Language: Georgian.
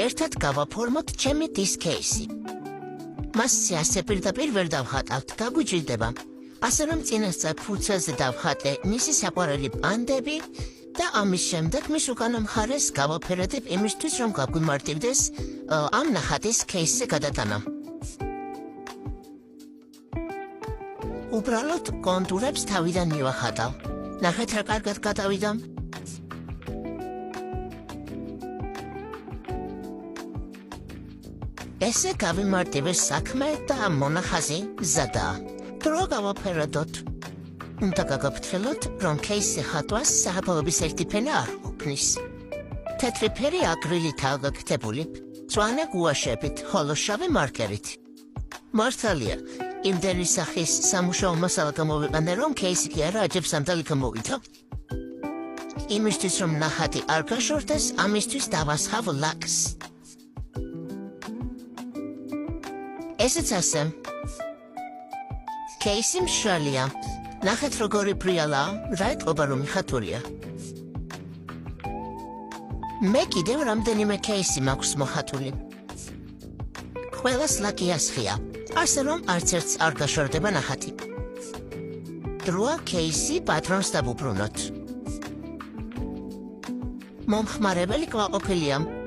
ერთად გავაფორმოთ ჩემი დის кейსი. მასზე ასე პირდაპირ ვერ დავხატავთ, გაგვიჭირდება. ასე რომ წინასწარ ფურცელზე დავხატე მისი საყვარელი პანდები და ამის შემდეგ მის უკანა მხარეს გავაფერადებ იმისთვის, რომ გაგვიმარტივდეს ამ ნახატის кейსზე გადატანა. უბრალოდ კონტურებს თავიდან მივახატავ. ნახეთ რა კარგად გადავიდა. ესე გავიმარტივეს საქმე და მონახაზი მზადაა. დრო გავაფერადოთ. უნდა გაგაფრთხილოთ, რომ кейსზე ხატვას საღებავების ერთი ფენა არ ყოფნის. თეთრი ფერი აკრილითაა გაკეთებული, მწვანე გუაშებით, ხოლო შავი მარკერით. მართალია, იმდენი სახის სამუშაო მასალა გამოვიყენე, რომ кейსი კი არა აჯებსამდელი გამოვიდა. იმისთვის, რომ ნახატი არ გაშორდეს, ამისთვის დავასხავ ლაკს. ესეც ასე. кейსი მშრალია. ნახეთ როგორი ფრიალაა, რა ეტყობა რომ მიხატულია. მე კიდევ რამდენიმე кейსი მაქვს მოხატული. ყველას ლაკი ასხია, ასე რომ არც ერთს არ გაშორდება ნახატი. დროა кейსი პატრონს დავუბრუნოთ. მომხმარებელი კმაყოფილია.